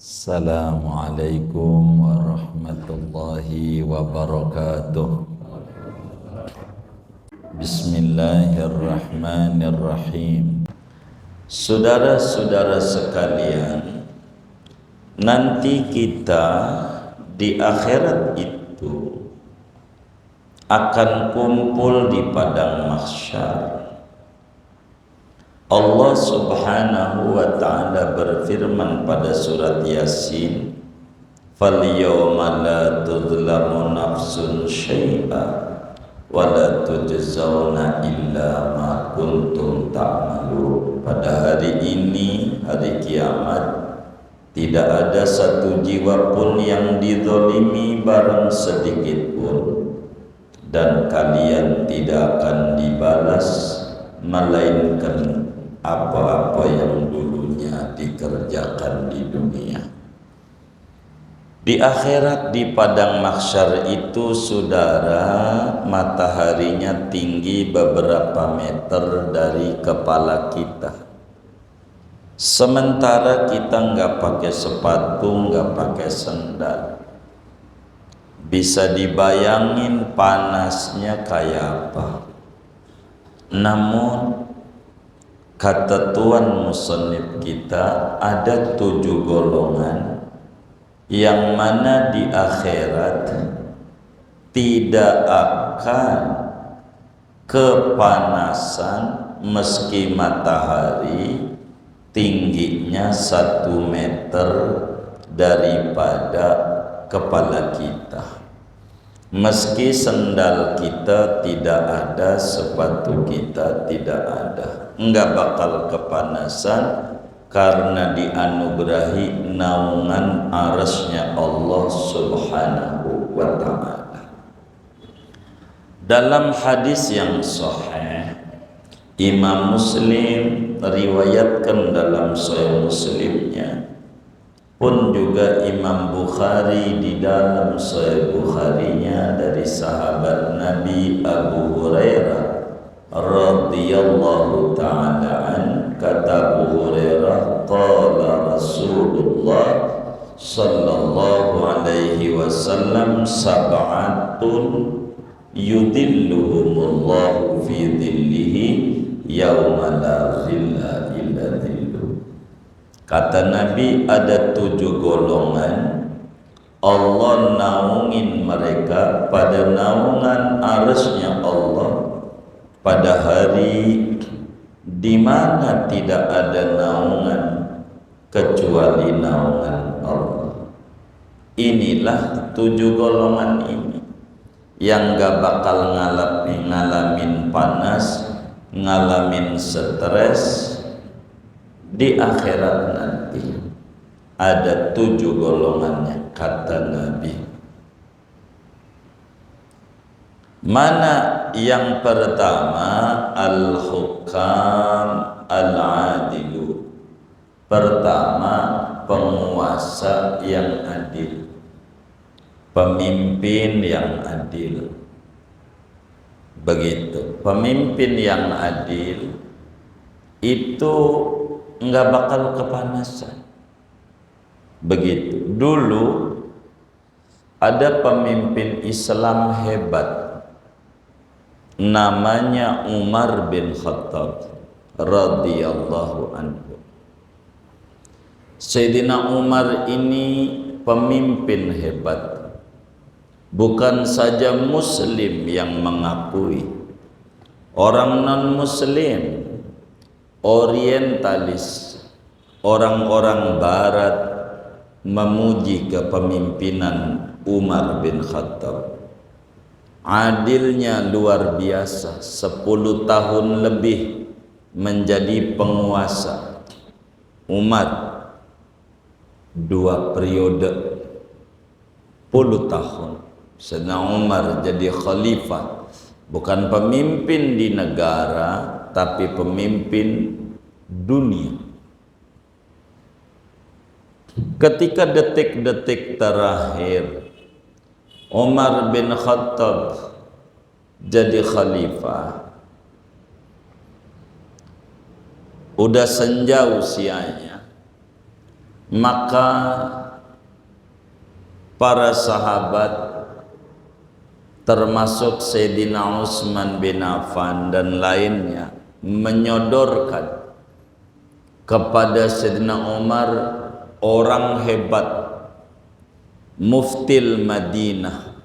Assalamualaikum warahmatullahi wabarakatuh. Bismillahirrahmanirrahim. Saudara-saudara sekalian, nanti kita di akhirat itu akan kumpul di padang mahsyar. Allah subhanahu wa ta'ala berfirman pada surat Yasin, "Falyawma la tudlamu nafsun syai'a wa la tujzauna illa ma kuntum ta'malun." Pada hari ini, hari kiamat, tidak ada satu jiwa pun yang dizalimi barang sedikit pun, dan kalian tidak akan dibalas melainkan apa-apa yang dulunya dikerjakan di dunia. Di akhirat, di padang mahsyar itu, saudara, mataharinya tinggi beberapa meter dari kepala kita. Sementara kita nggak pakai sepatu, nggak pakai sendal. Bisa dibayangin panasnya kayak apa. Namun kata Tuhan musannif kita, ada 7 golongan yang mana di akhirat tidak akan kepanasan meski matahari tingginya 1 meter daripada kepala kita. Meski sendal kita tidak ada, sepatu kita tidak ada, enggak bakal kepanasan karena dianugerahi naungan arasnya Allah subhanahu wa ta'ala. Dalam hadis yang sahih, Imam Muslim riwayatkan dalam Sahih Muslimnya, pun juga Imam Bukhari di dalam Sahih Bukharinya dari sahabat Nabi Abu Hurairah radhiyallahu ta'ala an, kata Abu Hurairah, qala Rasulullah sallallahu alaihi wasallam, sab'atun yudilluhumullahu fi dhillihi yawma la dhilla illa dhilluh. Kata Nabi, ada 7 golongan Allah naungin mereka pada naungan arasnya Allah pada hari di mana tidak ada naungan kecuali naungan Allah. Inilah 7 golongan ini yang gak bakal ngalamin panas, ngalamin stres. Di akhirat nanti ada 7 golongannya, kata Nabi. Mana yang pertama? Al-hukam al-adilu. Pertama, penguasa yang adil, pemimpin yang adil. Begitu, pemimpin yang adil itu enggak bakal kepanasan. Begitu. Dulu ada pemimpin Islam hebat, namanya Umar bin Khattab radhiyallahu anhu. Sayyidina Umar ini pemimpin hebat, bukan saja muslim yang mengakui, orang non-muslim, orientalis, orang-orang barat memuji kepemimpinan Umar bin Khattab. Adilnya luar biasa, 10 tahun lebih menjadi penguasa. Umar 2 periode 10 tahun. Sayyidina Umar jadi khalifah, bukan pemimpin di negara tapi pemimpin dunia. Ketika detik-detik terakhir Umar bin Khattab jadi khalifah, udah senja usianya, Maka para sahabat termasuk Sayyidina Utsman bin Affan dan lainnya menyodorkan kepada Sayyidina Umar orang hebat, muftil Madinah,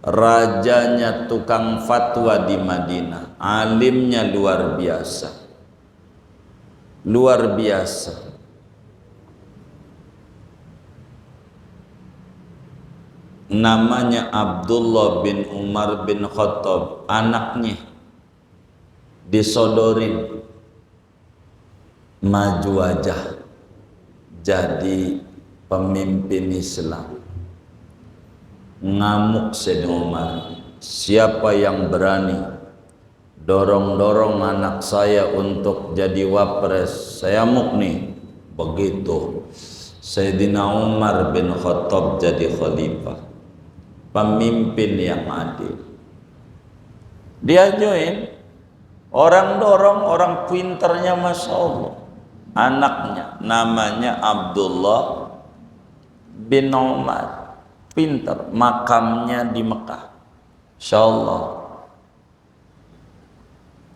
rajanya tukang fatwa di Madinah, alimnya luar biasa, luar biasa. Namanya Abdullah bin Umar bin Khattab, anaknya disodorin maju aja jadi pemimpin Islam. Ngamuk Sayyidina Umar, siapa yang berani dorong-dorong anak saya untuk jadi wapres, saya amuk nih. Begitu Sayyidina Umar bin Khattab jadi khalifah, pemimpin yang adil. Dia join, orang dorong, orang pinternya Masya Allah. Anaknya namanya Abdullah bin Umar, pinter, makamnya di Mekah. Insya Allah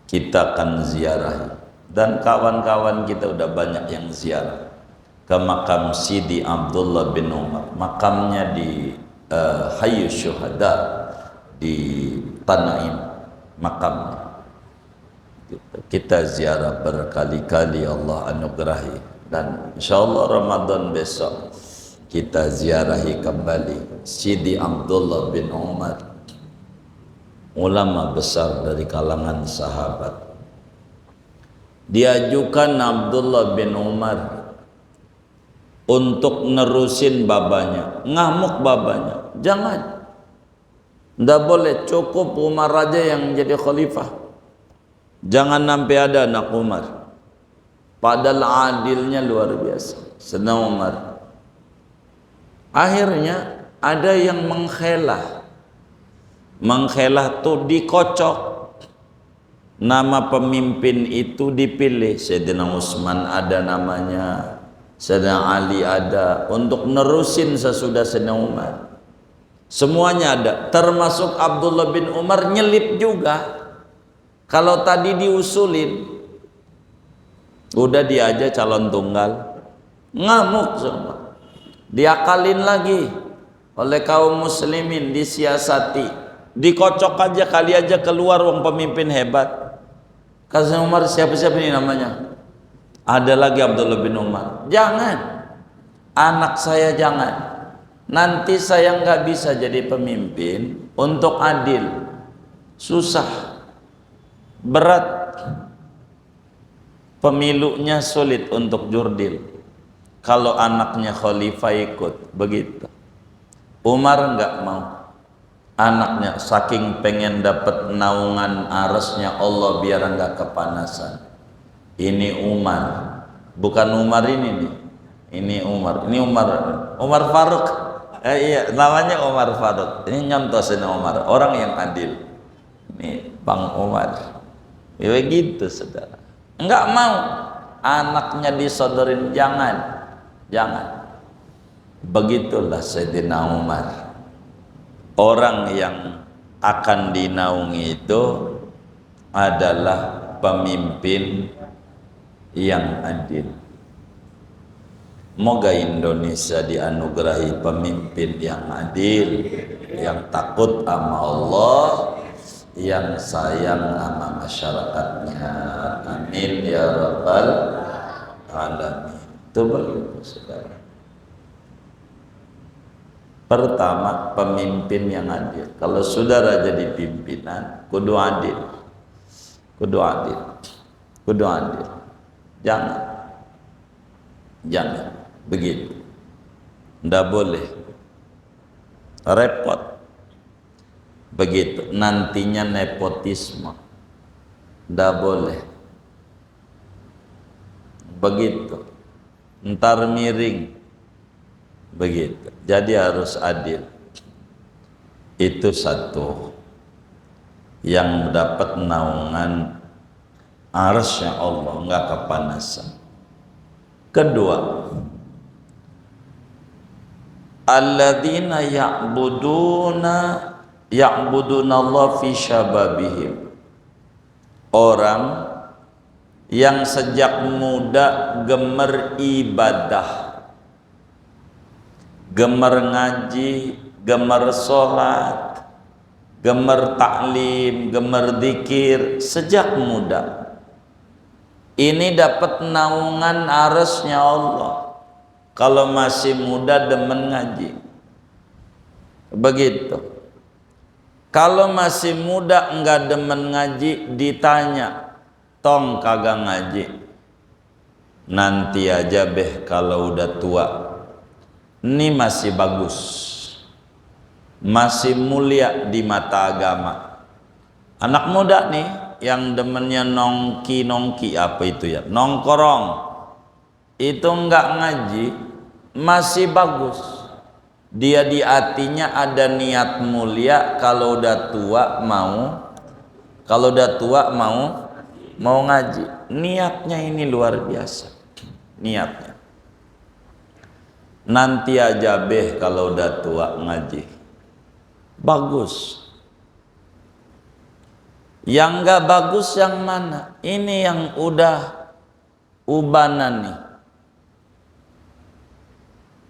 kita akan ziarah, dan kawan-kawan kita udah banyak yang ziarah ke makam Sidi Abdullah bin Umar. Makamnya di Hayyu Syuhada di Tanaim, makamnya. Kita ziarah berkali-kali, Allah anugerahi, dan insyaallah Ramadan besok kita ziarahi kembali Sidi Abdullah bin Umar, ulama besar dari kalangan sahabat. Diajukan Abdullah bin Umar untuk nerusin babanya, ngamuk babanya, jangan, ndak boleh, cukup Umar aja yang jadi khalifah. Jangan sampai ada anak Umar. Padahal adilnya luar biasa Sayyidina Umar. Akhirnya ada yang mengkhelah. Mengkhelah tuh dikocok. Nama pemimpin itu dipilih. Sayyidina Utsman ada namanya, Sayyidina Ali ada, untuk nerusin sesudah Sayyidina Umar. Semuanya ada, termasuk Abdullah bin Umar nyelip juga. Kalau tadi diusulin, udah dia aja calon tunggal, ngamuk semua. Diakalin lagi oleh kaum muslimin, disiasati, dikocok aja, kali aja keluar wong pemimpin hebat. Kata Umar, siapa-siapa ini namanya? Ada lagi Abdullah bin Umar. Jangan, anak saya jangan. Nanti saya nggak bisa jadi pemimpin untuk adil, susah. Berat, pemilunya sulit untuk jurdil kalau anaknya khalifah ikut. Begitu Umar nggak mau, anaknya saking pengen dapat naungan arasnya Allah biar nggak kepanasan. Ini Umar, bukan Umar ini nih, ini Umar, ini Umar Faruk. Iya, namanya Umar Faruk. Ini nyontosin Umar, orang yang adil. Ini Bang Umar. Ya begitu saudara, enggak mau anaknya disodorin, jangan. Begitulah Sayyidina Umar. Orang yang akan dinaungi itu adalah pemimpin yang adil. Moga Indonesia dianugerahi pemimpin yang adil, yang takut sama Allah, yang sayang sama masyarakatnya. Amin ya rabbal alamin. Itu begitu saudara. Pertama, pemimpin yang adil. Kalau saudara jadi pimpinan, kudu adil, kudu adil, kudu adil. Jangan begitu, ndak boleh repot. Begitu, nantinya nepotisme, ndak boleh. Begitu, ntar miring. Begitu, jadi harus adil. Itu satu yang dapat naungan arsy Allah, nggak kepanasan. Kedua, alladzina ya'buduna Allah fi syababihim, orang yang sejak muda gemer ibadah, gemer ngaji, gemer sholat, gemer taklim, gemer zikir sejak muda. Ini dapat naungan arasnya Allah kalau masih muda demen ngaji. Begitu. Kalau masih muda enggak demen ngaji, ditanya, tong kagak ngaji, nanti aja beh kalau udah tua. Ini masih bagus, masih mulia di mata agama. Anak muda nih yang demennya nongki apa itu ya, nongkrong, itu enggak ngaji, masih bagus. Dia di hatinya ada niat mulia, kalau udah tua mau ngaji. Niatnya ini luar biasa. Niatnya. Nanti aja beh kalau udah tua ngaji. Bagus. Yang enggak bagus yang mana? Ini yang udah ubanan nih.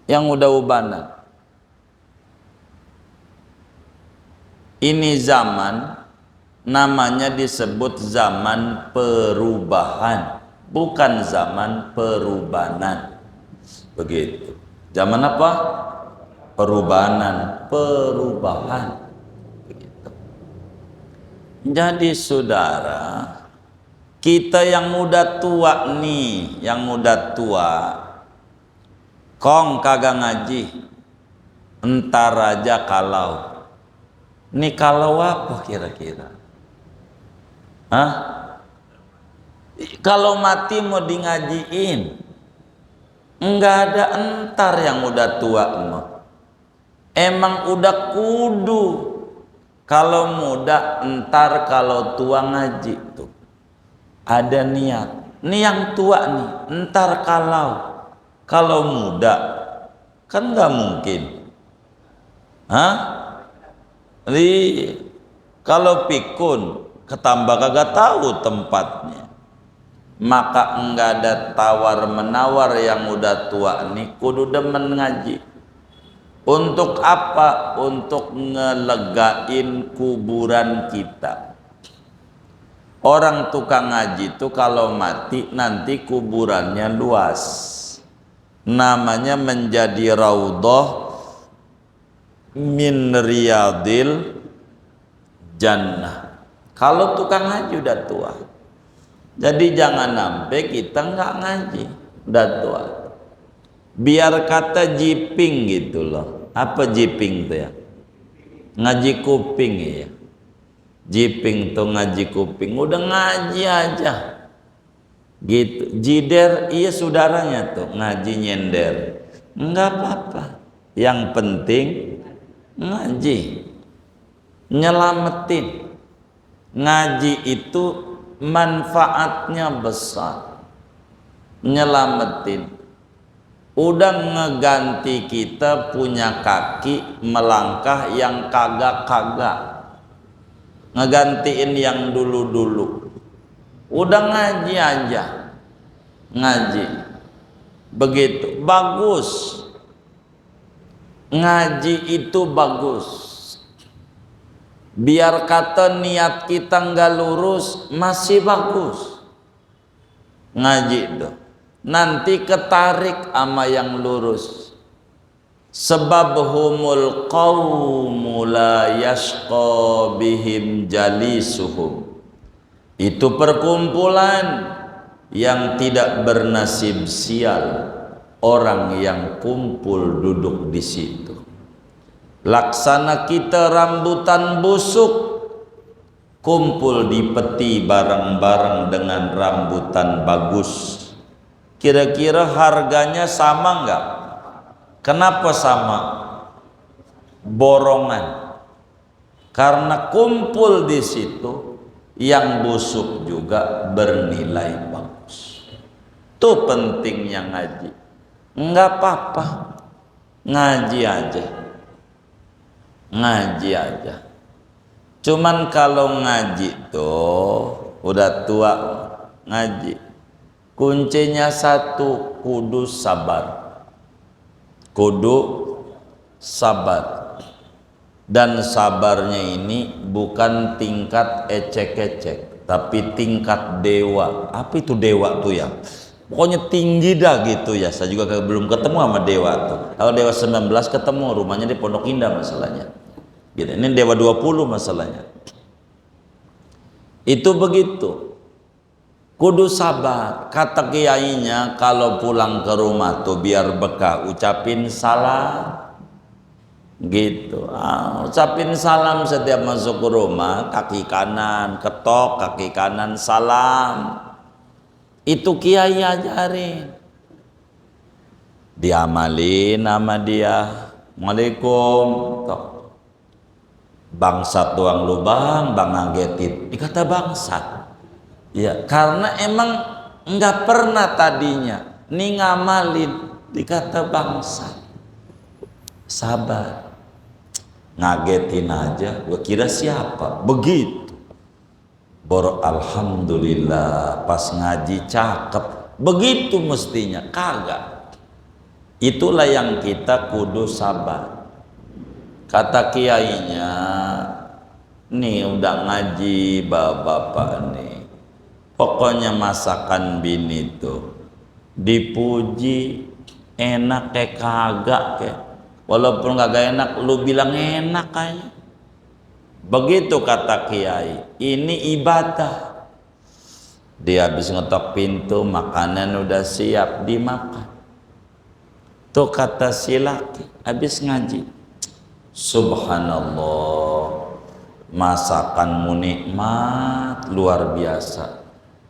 Yang udah ubanan. Ini zaman namanya disebut zaman perubahan, bukan zaman perubanan. Begitu. Zaman apa? Perubahan. Begitu. Jadi saudara, kita yang udah tua nih, yang udah tua, kong kagak ngaji, entar aja kalau. Ini kalau apa kira-kira? Hah? Kalau mati mau di ngajiin, enggak ada entar yang udah tua mah. Emang udah kudu. Kalau muda entar, kalau tua ngaji tuh. Ada niat. Ini yang tua nih, entar kalau muda kan nggak mungkin. Hah? Kalau pikun ketambah kagak tahu tempatnya, maka enggak ada tawar menawar yang udah tua nih kudu demen ngaji. Untuk apa? Untuk ngelegain kuburan kita. Orang tukang ngaji itu kalau mati nanti kuburannya luas, namanya menjadi raudhah min riyadil jannah. Kalau tukang ngaji udah tua. Jadi jangan sampai kita nggak ngaji udah tua. Biar kata jiping gitu loh. Apa jiping tuh ya? Ngaji kuping ya. Jiping tuh ngaji kuping, udah ngaji aja gitu. Jider iya saudaranya tuh ngaji nyender, nggak apa-apa, yang penting ngaji, nyelamatin. Ngaji itu manfaatnya besar, nyelamatin. Udah ngeganti kita punya kaki melangkah yang kagak-kagak, ngegantiin yang dulu-dulu. Udah ngaji aja, ngaji begitu bagus. Ngaji itu bagus. Biar kata niat kita nggak lurus, masih bagus ngaji itu. Nanti ketarik sama yang lurus. Sebab humul qaumu la yashqa bihim jalisuhum. Itu perkumpulan yang tidak bernasib sial orang yang kumpul duduk di situ. Laksana kita rambutan busuk kumpul di peti bareng-bareng dengan rambutan bagus. Kira-kira harganya sama enggak? Kenapa sama? Borongan. Karena kumpul di situ yang busuk juga bernilai bagus. Itu pentingnya ngaji. Enggak apa-apa. ngaji aja, ngaji aja. Cuman kalau ngaji tuh udah tua ngaji, kuncinya satu, kudu sabar, kudu sabar. Dan sabarnya ini bukan tingkat ecek-ecek, tapi tingkat dewa. Apa itu dewa tuh ya? Pokoknya tinggi dah gitu ya. Saya juga belum ketemu sama dewa tuh. Kalau dewa 19 ketemu, rumahnya di Pondok Indah masalahnya. Gitu. Ini dewa 20 masalahnya. Itu begitu. Kudu sabar. Kata kiainya kalau pulang ke rumah tuh biar bekah ucapin salam. Gitu. Ucapin salam setiap masuk ke rumah, kaki kanan ketok, kaki kanan salam. Itu kiai ajarin, diamalin nama dia. Assalamualaikum, tok. Bangsat doang lu bang ngagetin, dikata bangsat. Ya karena emang nggak pernah tadinya nih ngamalin, dikata bangsat. Sabar, ngagetin aja, gua kira siapa begitu. Alhamdulillah pas ngaji cakep, begitu mestinya. Kagak. Itulah yang kita kudu sabar. Kata kiainya, nih udah ngaji bapak-bapak nih, pokoknya masakan bini tuh dipuji enak kayak kagak kayak, walaupun kagak enak lu bilang enak aja. Begitu kata kiai, ini ibadah. Dia habis ngetok pintu, makanan udah siap dimakan. Tuh kata si laki habis ngaji, subhanallah, masakanmu nikmat luar biasa.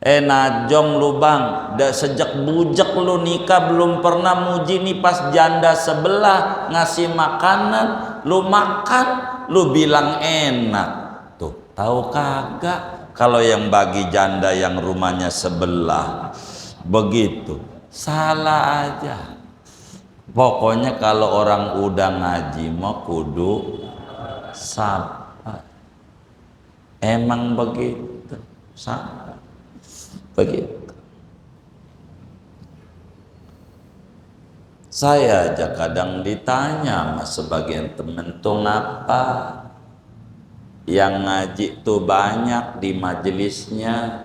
Najong lu bang, sejak bujak lu nikah belum pernah muji nih pas janda sebelah ngasih makanan, lu makan, lu bilang enak. Tuh, tahu kagak kalau yang bagi janda yang rumahnya sebelah begitu, salah aja. Pokoknya kalau orang udah ngaji mau kudu sabar. Emang begitu, sabar. Begitu. Saya aja kadang ditanya sama sebagian temen tuh ngapa yang ngaji tuh banyak di majelisnya,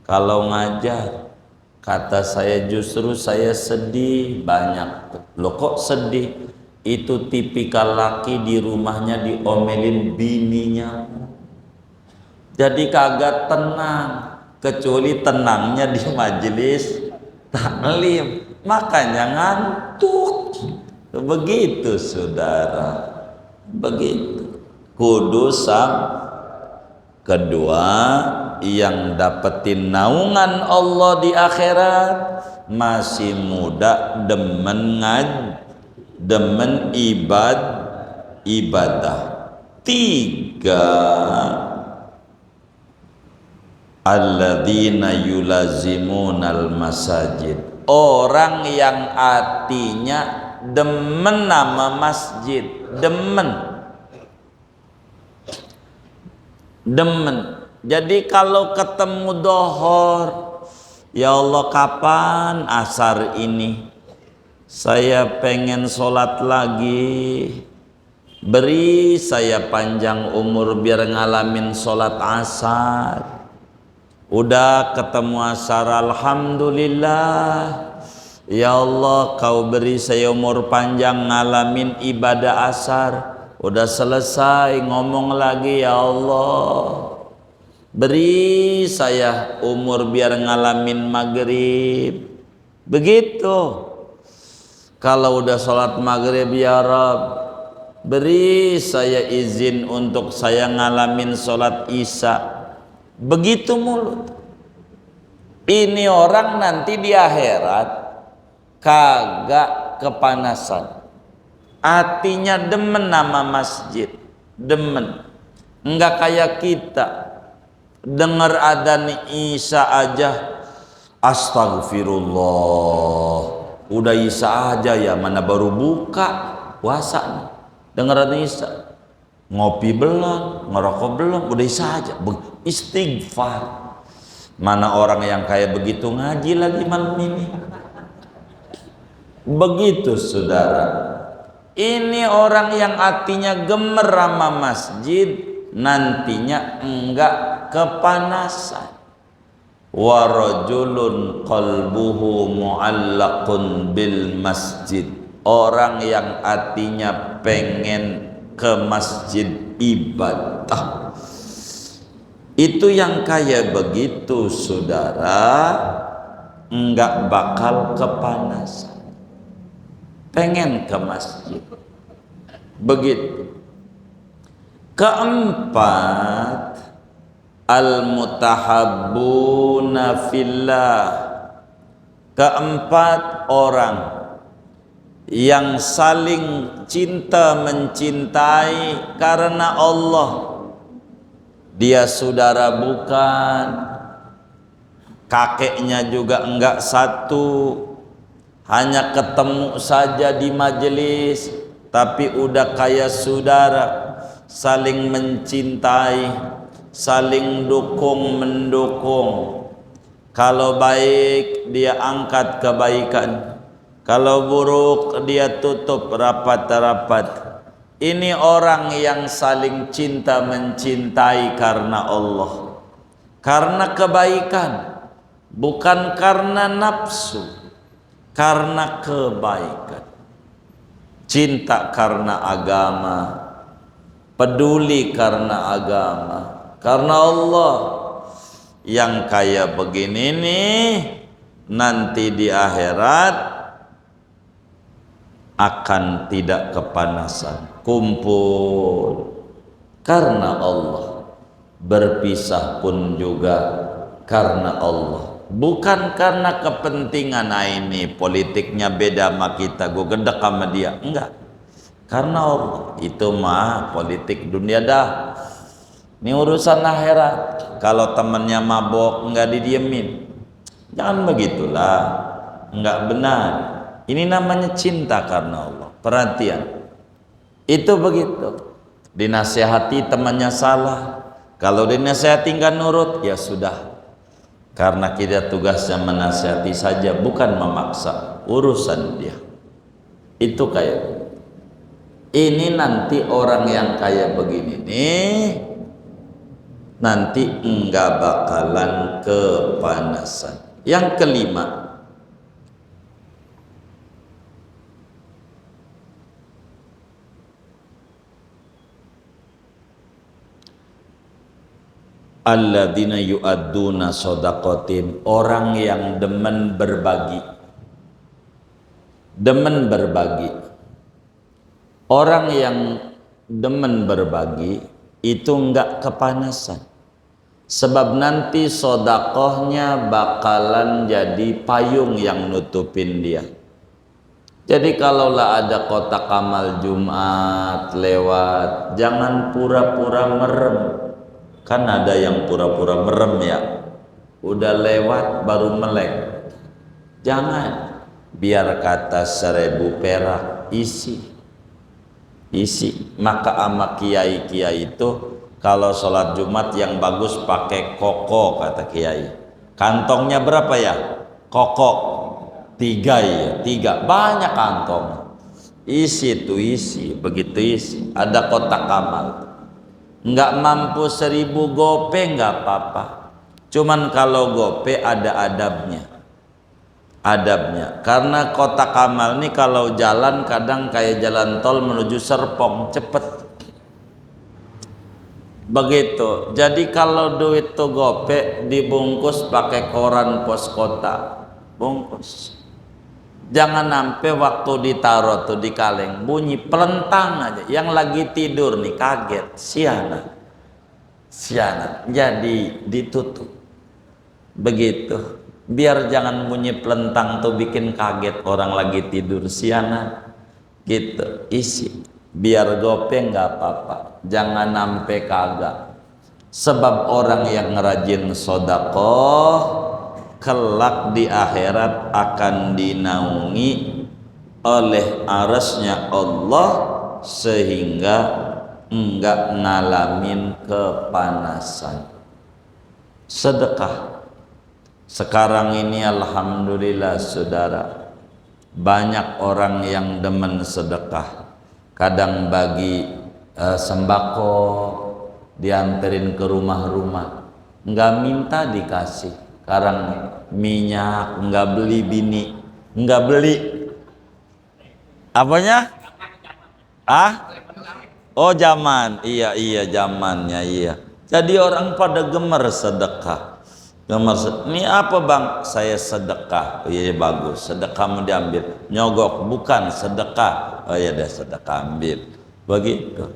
kalau ngajar. Kata saya justru saya sedih banyak. Loh kok sedih? Itu tipikal laki di rumahnya diomelin bininya, jadi kagak tenang. Kecuali tenangnya di majelis taklim, makanya ngantuk. Begitu saudara, begitu. Kudus. Kedua, yang dapetin naungan Allah di akhirat masih muda, demen ibadah. Tiga, alladzina yulazimunal masajid, orang yang hatinya demen nama masjid, demen. Jadi kalau ketemu dohor, ya Allah kapan asar ini, saya pengen sholat lagi, beri saya panjang umur biar ngalamin sholat asar. Udah ketemu asar, alhamdulillah, ya Allah kau beri saya umur panjang ngalamin ibadah asar. Udah selesai ngomong lagi, ya Allah beri saya umur biar ngalamin maghrib. Begitu. Kalau udah sholat maghrib, ya Rabb beri saya izin untuk saya ngalamin sholat isya. Begitu mulut. Ini orang nanti di akhirat kagak kepanasan, hatinya demen nama masjid, demen. Enggak kayak kita dengar adzan isya aja astagfirullah, Udah Isya aja ya, mana baru buka puasa nih. Dengeran Isya. Ngopi belum, ngerokok belum, udah Isya aja. Istighfar. Mana orang yang kayak begitu ngaji lagi malam ini. Begitu saudara. Ini orang yang hatinya gemer sama masjid, nantinya enggak kepanasan. Wa rajulun qalbuhu mu'allaqun bil masjid. Orang yang hatinya pengen ke masjid ibadah, itu yang kayak begitu saudara, enggak bakal kepanasan. Pengen ke masjid. Begitu. Keempat, al-mutahabbuna fillah. Keempat, orang yang saling cinta mencintai karena Allah. Dia saudara bukan, kakeknya juga enggak satu, hanya ketemu saja di majelis, tapi udah kayak saudara, saling mencintai, saling dukung mendukung. Kalau baik dia angkat kebaikan, kalau buruk dia tutup rapat-rapat. Ini orang yang saling cinta mencintai karena Allah, karena kebaikan, bukan karena nafsu, karena kebaikan. Cinta karena agama, peduli karena agama, karena Allah. Yang kayak begini nih nanti di akhirat akan tidak kepanasan. Kumpul karena Allah, berpisah pun juga karena Allah, bukan karena kepentingan. Nah ini politiknya beda sama kita, gue gedek sama dia, enggak, karena Allah. Itu mah politik dunia dah. Ini urusan akhirat. Kalau temennya mabok enggak didiemin, jangan begitulah, enggak benar. Ini namanya cinta karena Allah. Perhatian, itu begitu. Dinasihati temannya salah, kalau dinasihati enggak nurut, ya sudah. Karena kita tugasnya menasihati saja, bukan memaksa. Urusan dia. Itu kayak ini. Nanti orang yang kayak begini nih, nanti enggak bakalan kepanasan. Yang kelima, alladzina yu'adduna shadaqatim, orang yang demen berbagi. Demen berbagi. Orang yang demen berbagi itu enggak kepanasan. Sebab nanti sodakohnya bakalan jadi payung yang nutupin dia. Jadi kalaulah ada kotak amal Jumat lewat, jangan pura-pura merem. Kan ada yang pura-pura merem ya, udah lewat baru melek. Jangan, biar kata 1000 perak isi. Maka ama kiai-kiai itu kalau sholat Jumat yang bagus pakai koko, kata kiai. Kantongnya berapa ya? Koko 3 ya, 3, banyak kantong. Isi tuh, isi, begitu isi. Ada kotak amal. Nggak mampu 1000 gope nggak apa-apa. Cuman kalau gope ada adabnya. Karena kotak amal nih kalau jalan kadang kayak jalan tol menuju Serpong, cepet. Begitu. Jadi kalau duit tuh gope dibungkus pakai koran pos kota, bungkus. Jangan sampai waktu ditaruh tuh di kaleng bunyi pelentang aja. Yang lagi tidur nih kaget, sianat. Jadi ditutup. Begitu. Biar jangan bunyi pelentang tuh bikin kaget orang lagi tidur, sianat. Gitu, isi. Biar gope nggak apa-apa. Jangan sampai kagak. Sebab orang yang rajin sodakoh kelak di akhirat akan dinaungi oleh arasnya Allah sehingga enggak ngalamin kepanasan. Sedekah. Sekarang ini alhamdulillah saudara, banyak orang yang demen sedekah. Kadang bagi sembako, dianterin ke rumah-rumah, nggak minta dikasih. Sekarang minyak nggak beli, bini nggak beli. Apanya? Oh zaman, iya zamannya iya. Jadi orang pada gemar sedekah. Ini apa bang? Saya sedekah. Oh, iya bagus. Sedekah mau diambil. Nyogok bukan sedekah. Oh iya dah sedekah ambil. Begitu.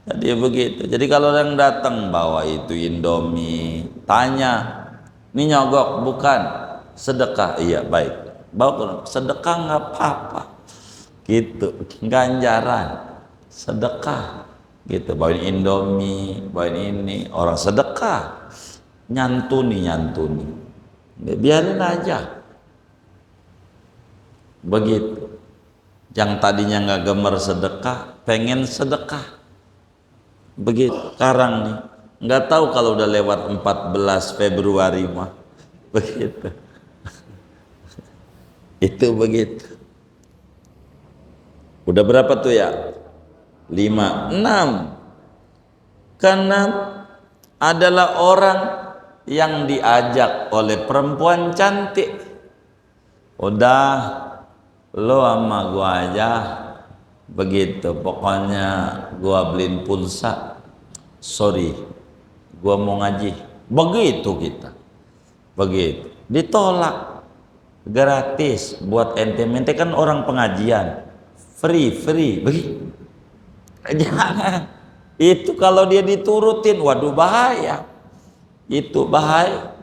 Jadi begitu. Jadi kalau orang datang bawa itu Indomie, tanya, ini nyogok bukan sedekah? Iya baik. Bawa sedekah nggak apa-apa. Gitu. Ganjaran sedekah. Gitu. Bawain Indomie, bawain ini. Orang sedekah. Nyantuni biarin aja begitu. Yang tadinya nggak gemar sedekah pengen sedekah begitu. Sekarang nih nggak tahu kalau udah lewat 14 Februari mah begitu. Itu begitu. Udah berapa tuh ya? 5, 6. Karena adalah orang yang diajak oleh perempuan cantik. Udah lo sama gua aja begitu, pokoknya gua beliin pulsa, sorry gua mau ngaji. Begitu kita, begitu ditolak. Gratis buat ente kan orang pengajian, free begitu. Jangan itu, kalau dia diturutin waduh bahaya. Itu bahaya.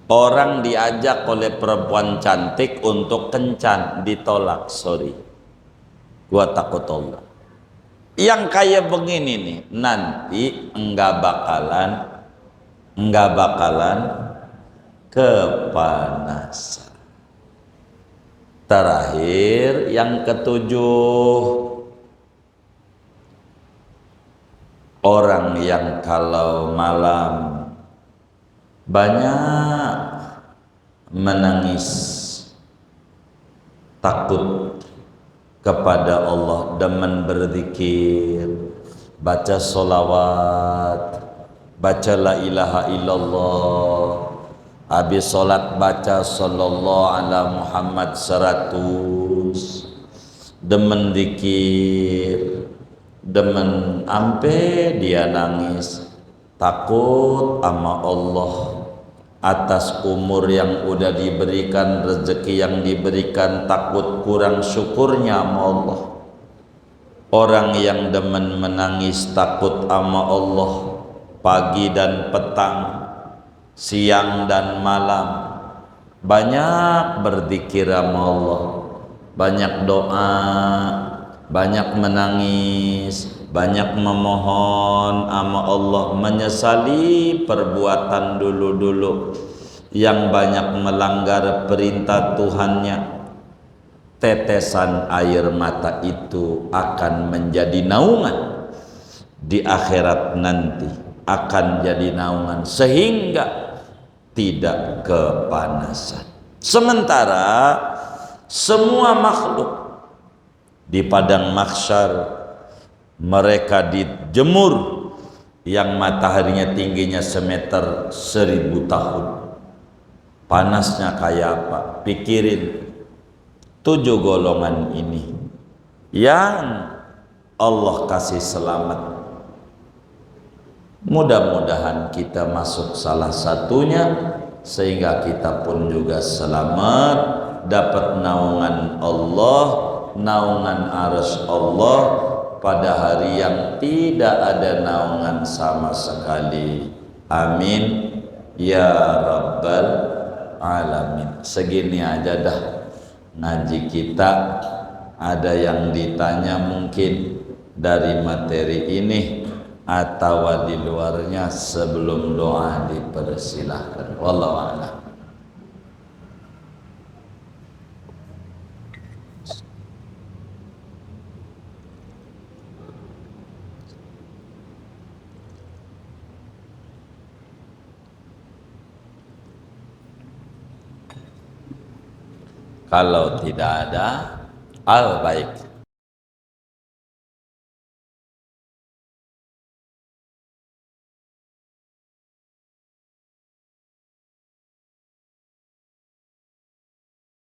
Orang diajak oleh perempuan cantik untuk kencan, ditolak, sorry gua takut Allah. Yang kayak begini nih nanti enggak bakalan kepanasan. Terakhir yang ketujuh, orang yang kalau malam banyak menangis, takut kepada Allah, demen berzikir, baca sholawat, baca la ilaha illallah, habis sholat baca sallallahu ala Muhammad 100, demen zikir, demen ampe dia nangis, takut sama Allah atas umur yang udah diberikan, rezeki yang diberikan, takut kurang syukurnya sama Allah. Orang yang demen menangis takut sama Allah pagi dan petang, siang dan malam, banyak berzikir sama Allah, banyak doa, banyak menangis, banyak memohon sama Allah, menyesali perbuatan dulu-dulu yang banyak melanggar perintah Tuhannya. Tetesan air mata itu akan menjadi naungan di akhirat nanti, akan jadi naungan sehingga tidak kepanasan. Sementara semua makhluk di padang mahsyar mereka dijemur yang mataharinya tingginya semeter 1000 tahun. Panasnya kayak apa? Pikirin 7 golongan ini yang Allah kasih selamat. Mudah-mudahan kita masuk salah satunya sehingga kita pun juga selamat, dapat naungan Allah, naungan arsy Allah pada hari yang tidak ada naungan sama sekali. Amin ya rabbal alamin. Segini aja dah ngaji kita. Ada yang ditanya mungkin dari materi ini, atau di luarnya sebelum doa dipersilahkan. Wallahu a'lam. Kalau tidak ada, baik.